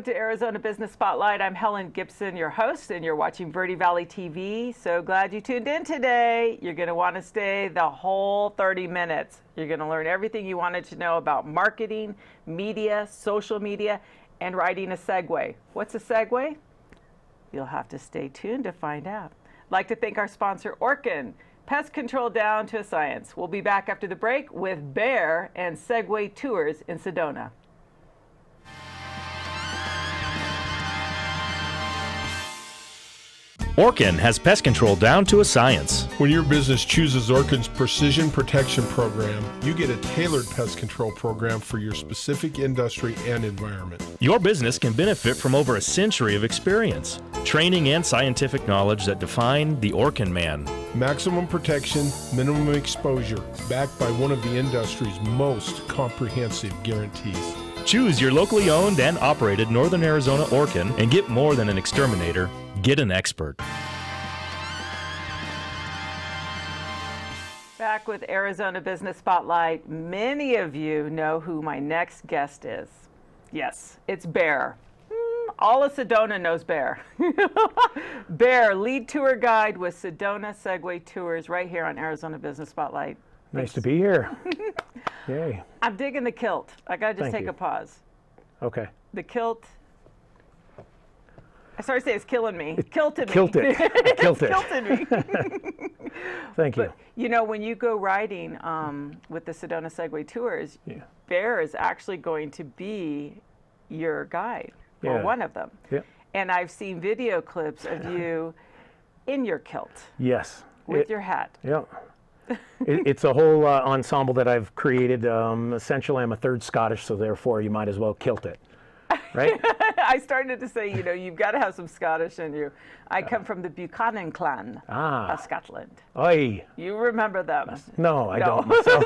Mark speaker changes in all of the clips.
Speaker 1: to Arizona Business Spotlight. I'm Helen Gibson, your host, and you're watching Verde Valley TV. So glad you tuned in today. You're going to want to stay the whole 30 minutes. You're going to learn everything you wanted to know about marketing, media, social media, and riding a Segway. What's a Segway? You'll have to stay tuned to find out. I'd like to thank our sponsor, Orkin. Pest control down to a science. We'll be back after the break with Bear and Segway Tours in Sedona.
Speaker 2: Orkin has pest control down to a science.
Speaker 3: When your business chooses Orkin's Precision Protection Program, you get a tailored pest control program for your specific industry and environment.
Speaker 2: Your business can benefit from over a century of experience, training, and scientific knowledge that define the Orkin man.
Speaker 3: Maximum protection, minimum exposure, backed by one of the industry's most comprehensive guarantees.
Speaker 2: Choose your locally owned and operated Northern Arizona Orkin and get more than an exterminator. Get an expert.
Speaker 1: Back with Arizona Business Spotlight. Many of you know who my next guest is. Yes, it's Bear. All of Sedona knows Bear. Bear, lead tour guide with Sedona Segway Tours right here on Arizona Business Spotlight.
Speaker 4: Nice to be here. Yay.
Speaker 1: I'm digging the kilt. I gotta just take a pause.
Speaker 4: Okay.
Speaker 1: The kilt. I started to say it's killing me. It kilted me.
Speaker 4: Kilted. Kilted.
Speaker 1: Kilted me.
Speaker 4: Thank you.
Speaker 1: But, you know, when you go riding with the Sedona Segway Tours, Bear is actually going to be your guide, or one of them.
Speaker 4: Yeah.
Speaker 1: And I've seen video clips of you in your kilt.
Speaker 4: Yes.
Speaker 1: With your hat.
Speaker 4: Yeah. It's a whole ensemble that I've created. Essentially, I'm a third Scottish, so therefore you might as well kilt it. Right?
Speaker 1: I started to say, you know, you've got to have some Scottish in you. I come from the Buchanan clan of Scotland.
Speaker 4: Oi.
Speaker 1: You remember them?
Speaker 4: No, I don't myself.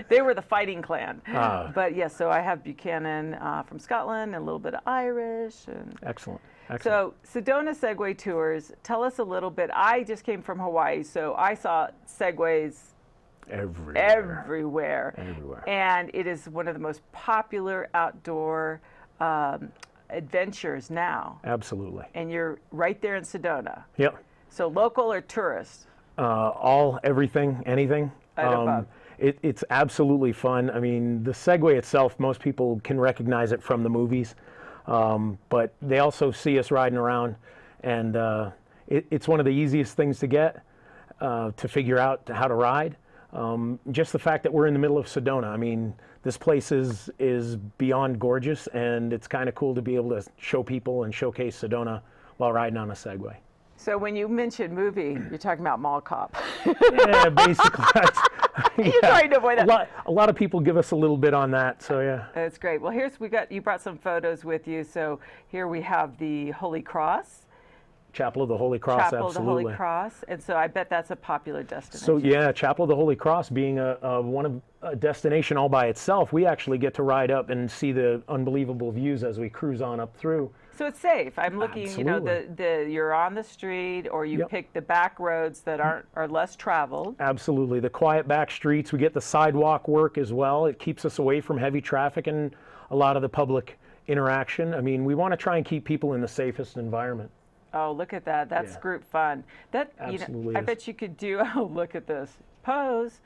Speaker 1: They were the fighting clan. But yes, so I have Buchanan from Scotland and a little bit of Irish. And
Speaker 4: Excellent.
Speaker 1: So Sedona Segway Tours, tell us a little bit. I just came from Hawaii, so I saw Segways everywhere. And it is one of the most popular outdoor adventures now.
Speaker 4: Absolutely.
Speaker 1: And you're right there in Sedona.
Speaker 4: Yep.
Speaker 1: So local or tourist?
Speaker 4: Everything, anything. It's absolutely fun. I mean, the Segway itself, most people can recognize it from the movies, but they also see us riding around, and it's one of the easiest things to get, to figure out how to ride. Just the fact that we're in the middle of Sedona. I mean, this place is beyond gorgeous, and it's kind of cool to be able to show people and showcase Sedona while riding on a Segway.
Speaker 1: So when you mention movie, you're talking about Mall Cop.
Speaker 4: Yeah, basically.
Speaker 1: You're trying to avoid that.
Speaker 4: A lot of people give us a little bit on that, so yeah.
Speaker 1: That's great. Well, you brought some photos with you. So here we have the Holy Cross.
Speaker 4: Chapel of the Holy Cross,
Speaker 1: Chapel
Speaker 4: absolutely.
Speaker 1: of the Holy Cross, and so I bet that's a popular destination.
Speaker 4: So yeah, Chapel of the Holy Cross being a destination all by itself, we actually get to ride up and see the unbelievable views as we cruise on up through.
Speaker 1: So it's safe. I'm looking,
Speaker 4: Absolutely.
Speaker 1: you know, you're on the street, or you pick the back roads that are less traveled.
Speaker 4: Absolutely, the quiet back streets. We get the sidewalk work as well. It keeps us away from heavy traffic and a lot of the public interaction. I mean, we want to try and keep people in the safest environment.
Speaker 1: Oh, look at that. That's group fun. That,
Speaker 4: Absolutely,
Speaker 1: you know, I bet you could do, oh, look at this. Pose.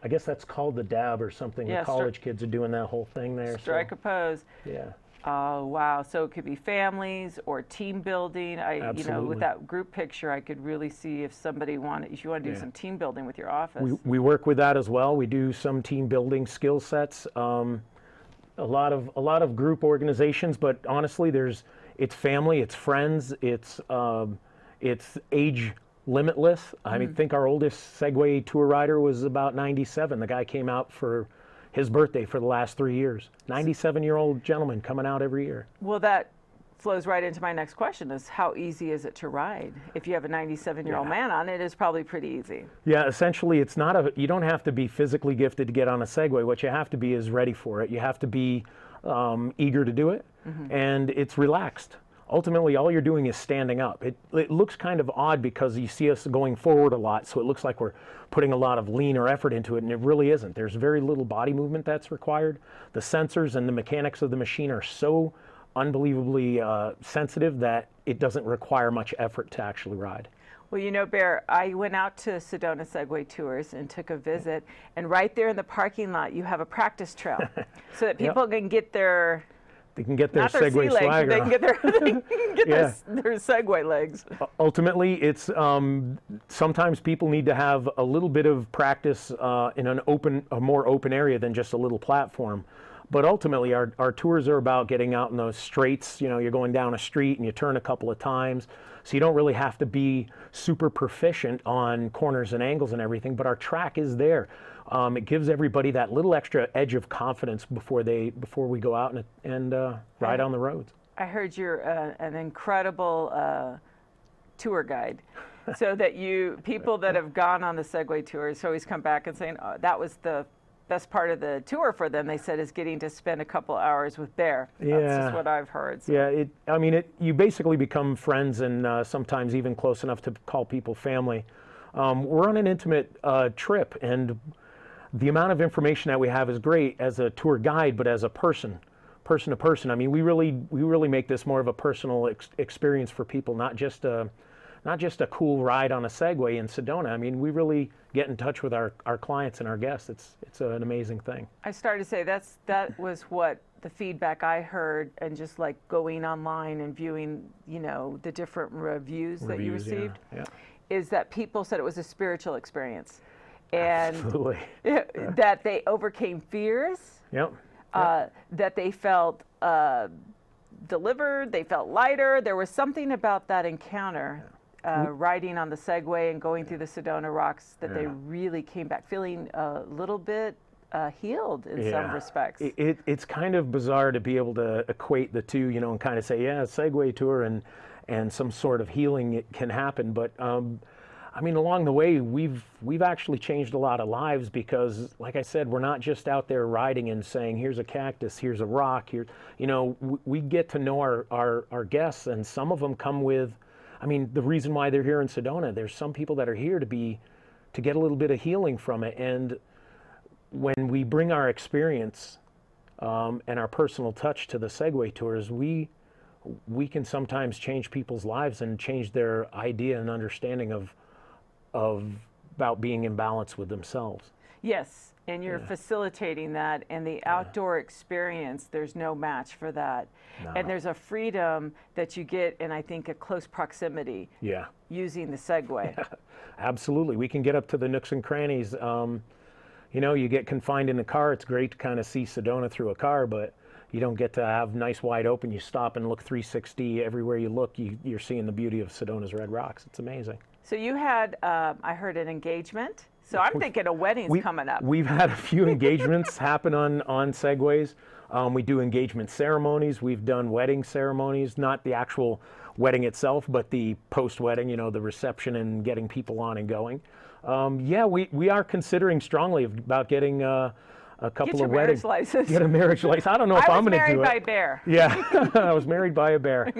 Speaker 4: I guess that's called the dab or something.
Speaker 1: Yeah,
Speaker 4: the college kids are doing that whole thing there.
Speaker 1: Strike a pose.
Speaker 4: Yeah.
Speaker 1: Oh, wow. So it could be families or team building.
Speaker 4: Absolutely.
Speaker 1: You know, with that group picture, I could really see if you want to do some team building with your office.
Speaker 4: We work with that as well. We do some team building skill sets. A lot of group organizations, but honestly, it's family, it's friends, it's age limitless. I think our oldest Segway tour rider was about 97. The guy came out for his birthday for the last 3 years. 97-year-old gentleman coming out every year.
Speaker 1: Well, that flows right into my next question, is how easy is it to ride? If you have a 97-year-old man on it, it's probably pretty easy. Yeah,
Speaker 4: essentially it's not you don't have to be physically gifted to get on a Segway. What you have to be is ready for it. You have to be eager to do it, and it's relaxed. Ultimately, all you're doing is standing up. It looks kind of odd because you see us going forward a lot, so it looks like we're putting a lot of lean or effort into it, and it really isn't. There's very little body movement that's required. The sensors and the mechanics of the machine are so unbelievably sensitive that it doesn't require much effort to actually ride.
Speaker 1: Well, you know, Bear, I went out to Sedona Segway Tours and took a visit, and right there in the parking lot, you have a practice trail so that people can get their...
Speaker 4: They can get their
Speaker 1: not their
Speaker 4: Segway
Speaker 1: sea legs,
Speaker 4: swagger
Speaker 1: they can get their, they can get
Speaker 4: Yeah.
Speaker 1: their Segway legs.
Speaker 4: Ultimately, it's sometimes people need to have a little bit of practice in a more open area than just a little platform. But ultimately, our tours are about getting out in those straights. You know, you're going down a street and you turn a couple of times. So you don't really have to be super proficient on corners and angles and everything, but our track is there. It gives everybody that little extra edge of confidence before we go out and ride on the roads.
Speaker 1: I heard you're an incredible tour guide. So that people that have gone on the Segway Tours always come back and saying, oh, that was the best part of the tour for them, they said, is getting to spend a couple hours with Bear.
Speaker 4: Yeah.
Speaker 1: That's just what I've heard. So.
Speaker 4: Yeah, you basically become friends and sometimes even close enough to call people family. We're on an intimate trip, and the amount of information that we have is great as a tour guide, but as a person to person. I mean, we really make this more of a personal experience for people, not just a cool ride on a Segway in Sedona. I mean, we really get in touch with our clients and our guests. It's an amazing thing.
Speaker 1: I started to say that was what the feedback I heard, and just like going online and viewing, you know, the different reviews that you received, is that people said it was a spiritual experience. And
Speaker 4: absolutely.
Speaker 1: That they overcame fears.
Speaker 4: Yep.
Speaker 1: That they felt delivered, they felt lighter. There was something about that encounter, riding on the Segway and going through the Sedona rocks, that they really came back feeling a little bit healed in some respects.
Speaker 4: It's kind of bizarre to be able to equate the two, you know, and kind of say, yeah, Segway Tour and some sort of healing can happen. But I mean, along the way, we've actually changed a lot of lives because, like I said, we're not just out there riding and saying, here's a cactus, here's a rock, here, you know, we get to know our guests, and some of them come with, I mean, the reason why they're here in Sedona, there's some people that are here to get a little bit of healing from it. And when we bring our experience and our personal touch to the Segway Tours, we can sometimes change people's lives and change their idea and understanding about being in balance with themselves.
Speaker 1: Yes, and you're facilitating that, and the outdoor experience, there's no match for that. No. And there's a freedom that you get in, I think, a close proximity using the Segway.
Speaker 4: Yeah, absolutely. We can get up to the nooks and crannies. You know, you get confined in the car. It's great to kind of see Sedona through a car, but you don't get to have nice wide open. You stop and look 360. Everywhere you look, you're seeing the beauty of Sedona's red rocks. It's amazing.
Speaker 1: So you had, I heard, an engagement. So I'm thinking a wedding's coming up.
Speaker 4: We've had a few engagements happen on Segways. We do engagement ceremonies. We've done wedding ceremonies, not the actual wedding itself, but the post-wedding, you know, the reception and getting people on and going. Yeah, we are considering strongly about getting a couple of weddings. Get a marriage license. I don't know if I'm going to do it.
Speaker 1: I was married by a bear.
Speaker 4: Yeah, I was married by a bear.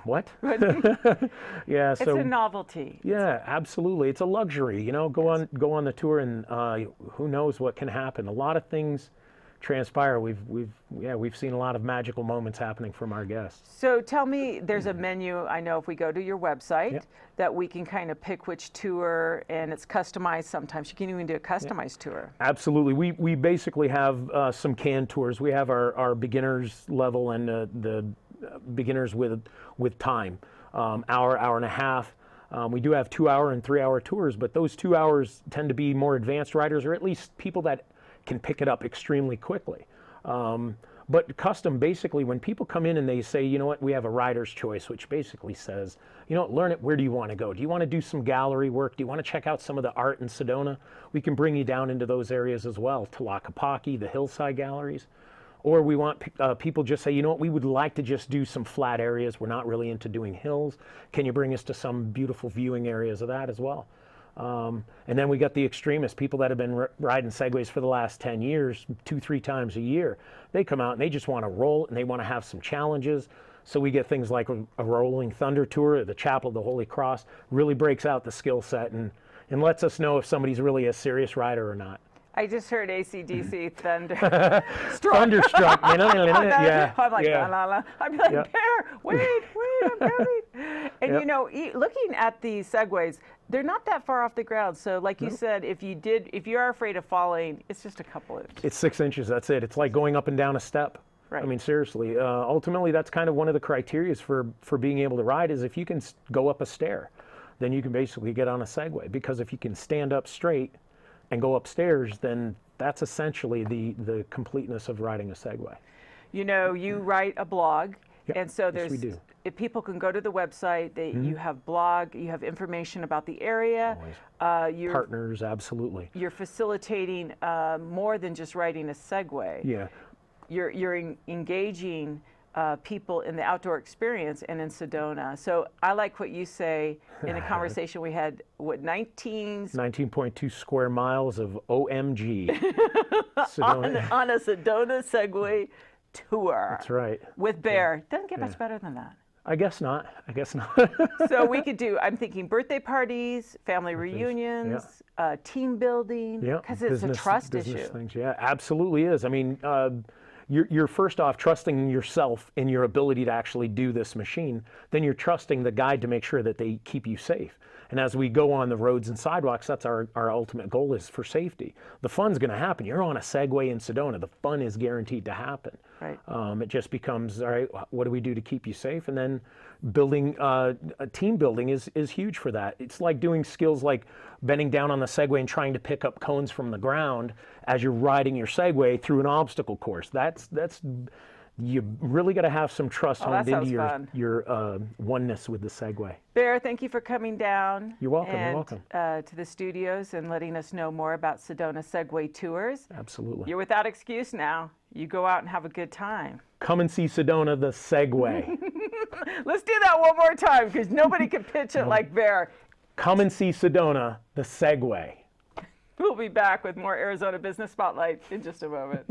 Speaker 4: What? Yeah,
Speaker 1: it's a novelty.
Speaker 4: Yeah, absolutely. It's a luxury. You know, go on the tour, and who knows what can happen. A lot of things transpire. We've seen a lot of magical moments happening from our guests.
Speaker 1: So tell me, there's a menu. I know if we go to your website that we can kind of pick which tour, and it's customized. Sometimes you can even do a customized tour.
Speaker 4: Absolutely. We basically have some canned tours. We have our beginners level and the beginners with time, hour and a half. We do have 2-hour and 3-hour tours, but those 2 hours tend to be more advanced riders, or at least people that can pick it up extremely quickly. But custom, basically, when people come in and they say, you know what, we have a rider's choice, which basically says, you know what, learn it, where do you want to go? Do you want to do some gallery work? Do you want to check out some of the art in Sedona? We can bring you down into those areas as well, Tlaquepaque, the hillside galleries. Or we want people just say, you know what, we would like to just do some flat areas. We're not really into doing hills. Can you bring us to some beautiful viewing areas of that as well? And then we got the extremists, people that have been riding Segways for the last 10 years, 2-3 times a year. They come out and they just want to roll and they want to have some challenges. So we get things like a Rolling Thunder Tour, the Chapel of the Holy Cross, really breaks out the skill set and lets us know if somebody's really a serious rider or not.
Speaker 1: I just heard AC/DC thunder.
Speaker 4: Thunderstruck. Yeah.
Speaker 1: I'm like,
Speaker 4: yeah.
Speaker 1: la, la, la. I'd be like,
Speaker 4: Yep.
Speaker 1: Bear, wait, I'm coming. And
Speaker 4: Yep.
Speaker 1: you know, looking at these segways, they're not that far off the ground. So like you said, if you are afraid of falling, it's just a couple inches.
Speaker 4: It's 6 inches. That's it. It's like going up and down a step.
Speaker 1: Right.
Speaker 4: I mean, seriously. Ultimately, that's kind of one of the criteria for being able to ride is if you can go up a stair, then you can basically get on a Segway. Because if you can stand up straight and go upstairs, then that's essentially the completeness of riding a Segway.
Speaker 1: You know, you write a blog,
Speaker 4: Yep.
Speaker 1: and so
Speaker 4: Yes, we do.
Speaker 1: if people can go to the website, you have blog, you have information about the area. You're,
Speaker 4: Partners, absolutely.
Speaker 1: you're facilitating more than just riding a Segway.
Speaker 4: Yeah.
Speaker 1: You're engaging people in the outdoor experience and in Sedona. So I like what you say in a conversation we had,
Speaker 4: 19.2 square miles of OMG.
Speaker 1: on a Sedona Segway Tour.
Speaker 4: That's right.
Speaker 1: With Bear. Doesn't get much better than that.
Speaker 4: I guess not. I guess not.
Speaker 1: So we could do, I'm thinking birthday parties, family reunions, team building, because it's a trust
Speaker 4: business
Speaker 1: issue.
Speaker 4: Things. Yeah, absolutely is. I mean, you're first off trusting yourself in your ability to actually do this machine. Then you're trusting the guide to make sure that they keep you safe. And as we go on the roads and sidewalks, that's our ultimate goal is for safety. The fun's going to happen. You're on a Segway in Sedona. The fun is guaranteed to happen.
Speaker 1: Right.
Speaker 4: It just becomes, all right, what do we do to keep you safe? And then building, team building is huge for that. It's like doing skills like bending down on the Segway and trying to pick up cones from the ground as you're riding your Segway through an obstacle course. That's you really got to have some trust honed into your oneness with the Segway.
Speaker 1: Bear, thank you for coming down.
Speaker 4: You're welcome.
Speaker 1: And,
Speaker 4: you're welcome.
Speaker 1: To the studios and letting us know more about Sedona Segway Tours.
Speaker 4: Absolutely.
Speaker 1: You're without excuse now. You go out and have a good time.
Speaker 4: Come and see Sedona the Segway.
Speaker 1: Let's do that one more time because nobody can pitch it like Bear.
Speaker 4: Come and see Sedona the Segway.
Speaker 1: We'll be back with more Arizona Business Spotlight in just a moment.